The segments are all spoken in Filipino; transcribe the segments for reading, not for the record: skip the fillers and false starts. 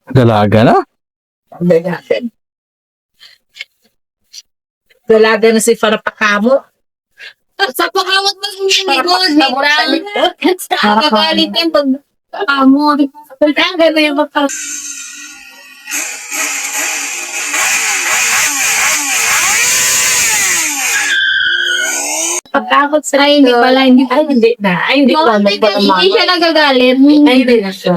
Dalaga na? Dalaga na si Farah Pakamo. Sa pangawat mo hindi ko, Para Nakagalit yan pag amo. Dalaga na yung mga pagkakot sa Ay, hindi pala, hindi Ay, hindi na. Ay, hindi pa. Hindi siya nagagalit. Ay, hindi na siya.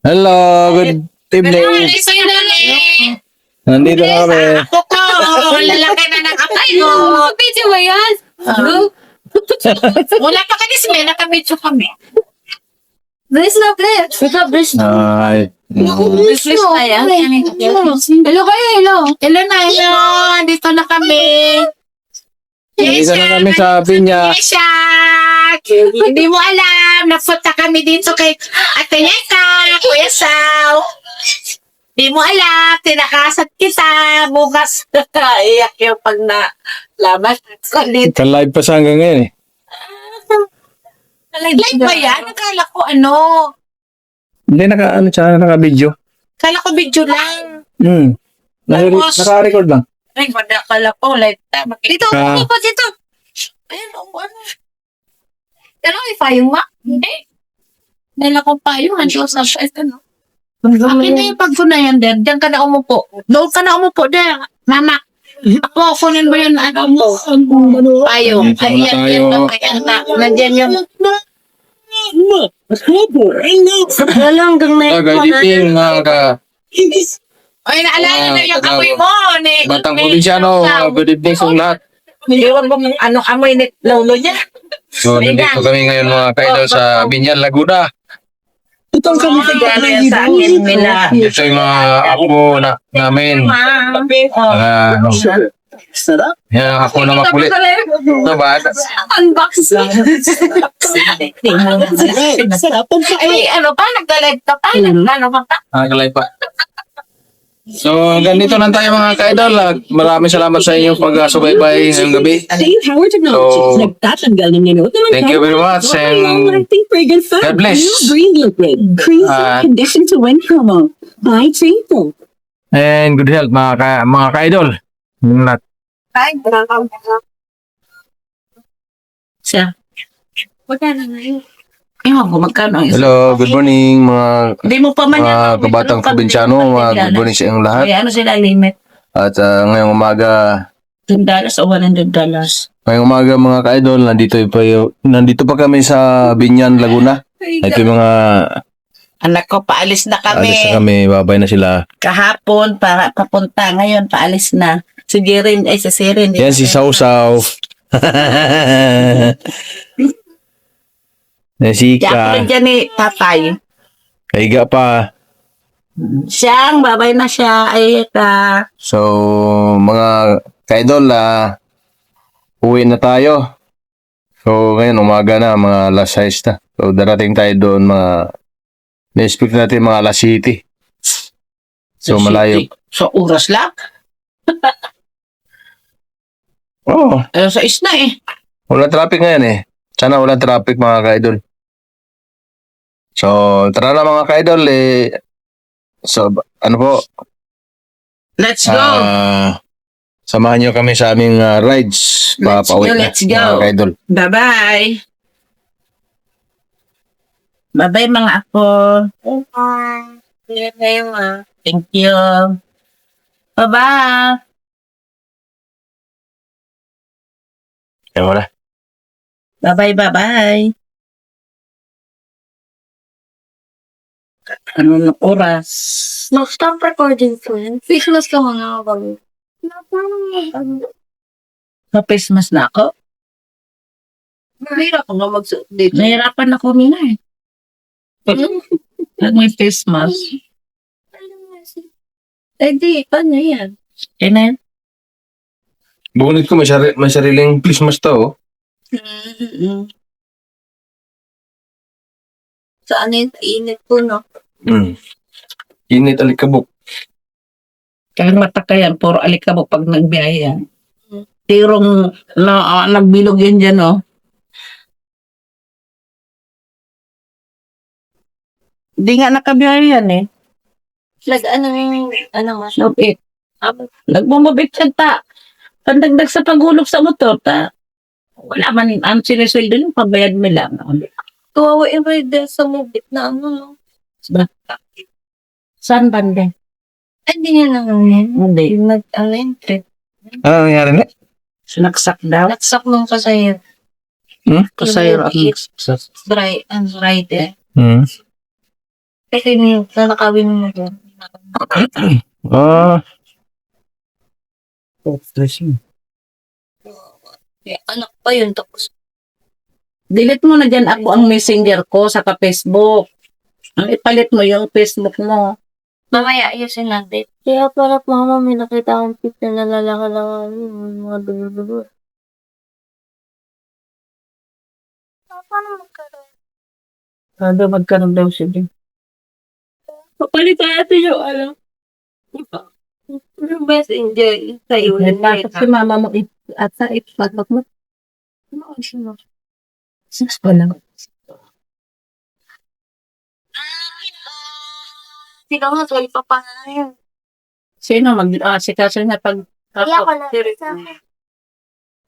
Hello, good evening. Sa'yo na Nandito na kami. Ako ko. Lalaki na ng kapay ko. Video ba yan? Wala pa kami smell. Nakabidyo kami. Bless na, bless. Ito, bless na. Ay. Bless na yan. Hello kayo, hello. Hello na, hello. Dito na kami. Nandito na kami sa Pinya. Yeshak! Hindi mo alam. Napunta kami dito kay Ate Yeka, Kuya Sao. Hindi mo alam. Tinakasat kita. Bukas. Iyak yung pag nalaman. Kulit. Ka-live pa sa hanggang ngayon eh. Live ba yan? Akala ko ano. Hindi, naka-video. Akala ko video lang. Naka-record lang. Ay, akala ko live time. Dito, Ah. ako dito. Ayan, ano. Pero may payong ma. Hindi. Dahil akong payong. Ano sa ito, no? Akin na yung pagkunayan din. Diyan ka na umupo. Doon ka na umupo din. Mama. Ako, kunin mo yun. Ano mo? Payong. Dito muna Ayan, tayo. yan. Ayan, nandiyan yung... Wala hanggang na Good evening mga Ay, naalala na yung amoy mo. Ni, batang probinsyano. Good evening sa lahat. Iwan mo ng anong amoy ni lolo niya. So, nandito kami ngayon mga kaidol sa Binyan, Laguna. Itong kami sa akin nila. Ito yung mga apo namin. Ano, yan ang apo na makulit. Ito ba? Unbox. Ay, ano pa? Nagdalag ka pa? Ano pa? Nakalay pa. So, ganito lang tayo mga kaidol. Maraming salamat sa inyong pag-subaybay ngayong gabi. Same power technology. So, Nagtatanggal ng inot ng thank you very much and God bless. New Green Liquid. Crease Ah. and condition to win promo. By Triple. And good health mga kaidol. Yung lahat. Ay, siya. Magkano na yun? Ewan ko, magkano? Hello, good morning mga Hindi mo pa man mga kabatang probinsyano. Good morning sa inyong lahat. Ay, ano sila limit? At ngayong umaga, $10 o $100? ngayong umaga mga kaidol, nandito pa kami sa Binyan, Laguna. Ito yung mga Anak ko, paalis na kami. alis na kami, babay na sila. Kahapon, para papunta. Ngayon, paalis na. Si Jirin, ay si Sirin. Yan si Sausaw. Diyan Sika. dyan ni tatay. Kaiga pa. Siyang, babay na siya. Ay, So, mga kaidol, uwi na tayo. So, ngayon, umaga na, mga alas 6 na. So, darating tayo doon, na-expect natin mga alas 7. So, malayo. So, oras lang. Oo. Sa isna eh. Wala traffic ngayon eh. Sana wala traffic mga kaidol. So, tara na mga kaidol eh. So, ano po? Let's go. Samahan nyo kami sa aming rides. Papauwi na Let's go. mga kaidol. Bye-bye. Bye-bye mga ako. Thank you. Bye-bye. Yan wala. Bye-bye, bye-bye. Ano na oras? No, stop recording, friend. Faceless ka mga bang. Sa Christmas na ako. Mahirap ako nga magsuot dito. Nahirapan ako mina eh. Pag may face mask. Eh di, paano yan? Eh na yan. Bunit ko, may sariling Christmas to. Oh. Saan yung init ko, no? Init alikabok. Kaya matakayan, puro alikabok pag nagbiyaya. Tirong na, nagbilog yan dyan, oh. Hindi nga nakabiyahe yan eh. Ano nga siya? Mabit. Nagmumabit siya ta. Pandagdag sa paghulog sa motor ta. Wala man ang sinisweldo yung pabayad mo lang. Kawawa yung rider sa mobit na ano, no? Ba? Saan bande? Ay, hindi niya naman yan. Hindi. Yung nag-align trip. Ano nangyari na? Sinaksak daw. Naksak nung kasayad. Kasayro ang Rider. Hmm. Kasi nanakawin mo doon. Ah, Anak pa yun, tapos Delete mo na dyan ako ang messenger ko sa Facebook. Ang ipalit mo yung Facebook mo. mamaya ayusin natin. Kaya para mama, may nakita akong pic na lalaki lang mga dulo-dulo. Paano magkaroon? Kada magkaroon daw siya. Papalit natin yung ano. Yung messenger sa'yo. Bakit si mama mo at sa ipatok mo? Ano siya? Sus pa lang. Sino nga, tuwal pa pa na yun. Sino si kasi na pag Kaya ko na.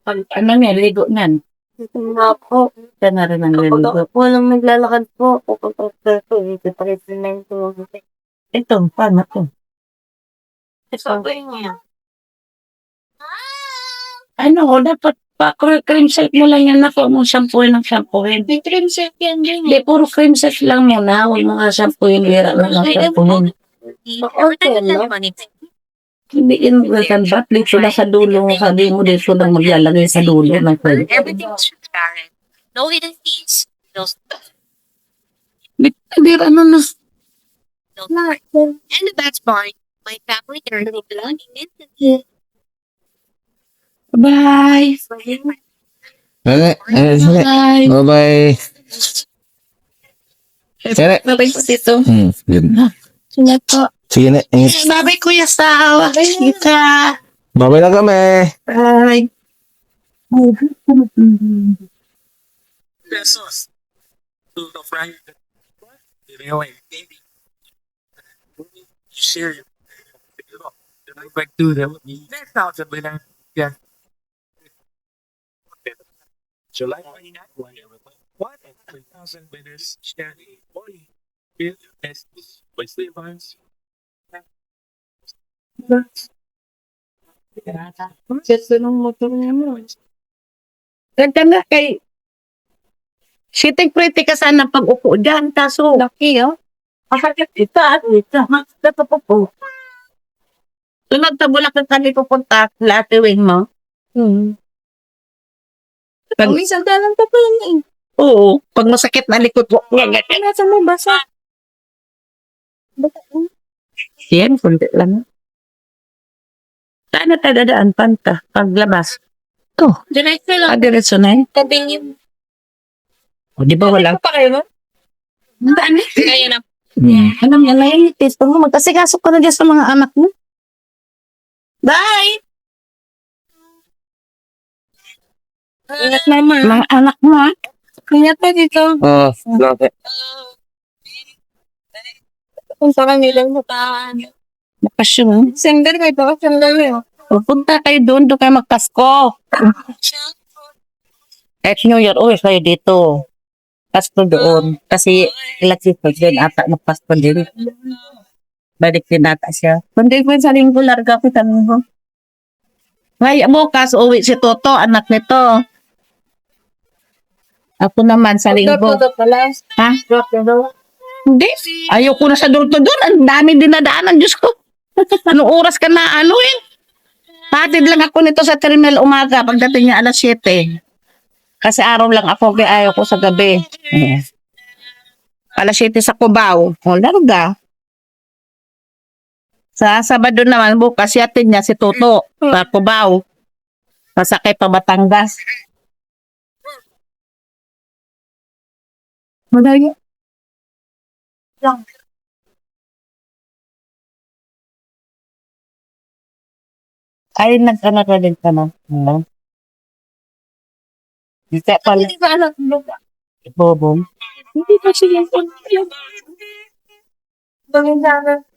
pag ano niya, ligo niyan. Ito nga po. Siya na rin ang ligo. Kapag walang naglalakad po, kapag ito treatment ko. Ito, paano to? Ito yun niya. Ano, dapat cream set mo lang yan na mong shampooin ng shampooin. May cream set yan din. Hindi, puro cream set lang muna. Huwag mo nga shampooin, bira lang ang shampooin. Okay lang. Hindi in welcome back. Dito na sa dulo. Sabi mo dito lang maglalagay sa dulo ng cream. Everything's transparent. No hidden fees. No, Bira, ano na? no. And the best part, my family can remove the money instantly. Bye! Bye. Bye! Bye-bye. Tere. Bye-bye po dito. Yun. Sige po. Sige na. Ingat. Bye-bye, Kuya Saw. Kita. Bye-bye na kami. Bye. Pesos. To the friend. Giving away. Baby. Share it. Back to the 10,000 winner. Yeah. July 29. What? 3,000 winners. Share it. Boy. Bill. Pesos. By Slave Bonds. Ganda ng motor niya mo. Ganda nga kay... Sitting pretty ka sana pag upo dyan. Kaso... Laki, oh. Ita. Dato po. Sunod sa Bulacan kami pupunta. Latiwing mo. Pag, Minsan dalang pa pa yan eh. oo. Pag masakit na likod ko. Nasa mo basa? Yan, kundi lang. Saan na tayo dadaan? Panta. Paglabas. Ito. Diretso lang. Diretso na yun. Tabing yung... O, di ba wala? pa kayo mo? Daan. Kaya na. Alam niya na yun. Tito mo. Magkasigasok ka na dyan sa mga anak mo. Bye! Ingat mama. Mga anak mo, ha? Ingat pa dito. Salamat. Kung sa kanilang mutaan. Bakasyon. Sender kayo ba? Sender yun. Pupunta kayo doon kayo magpasko. At New Year, uwi kayo dito. Pasko doon. Kasi electric din ata magpasko din. Balik din ata siya. Kundi ko sa linggo, larga ko tanong ko. Ngay, bukas uwi si Toto, anak nito. Ako naman sa linggo. Ha? Hindi. Ayoko na sa dulto doon. Ang dami dinadaanan, Diyos ko. Anong oras ka na ano eh? Hatid lang ako nito sa terminal umaga pagdating niya alas 7. Kasi araw lang ako kaya ayaw ko sa gabi. Alas 7 sa Cubao. O, larga. Sa Sabado naman bukas yatid niya si Toto sa Cubao. Pasakay pa Batangas. Madali. Lang. Ay, nag-anak na din ka na. Hindi pala. Hindi ba alam mo ba? Bobong. Hindi pa siya yung Pagin sa akin.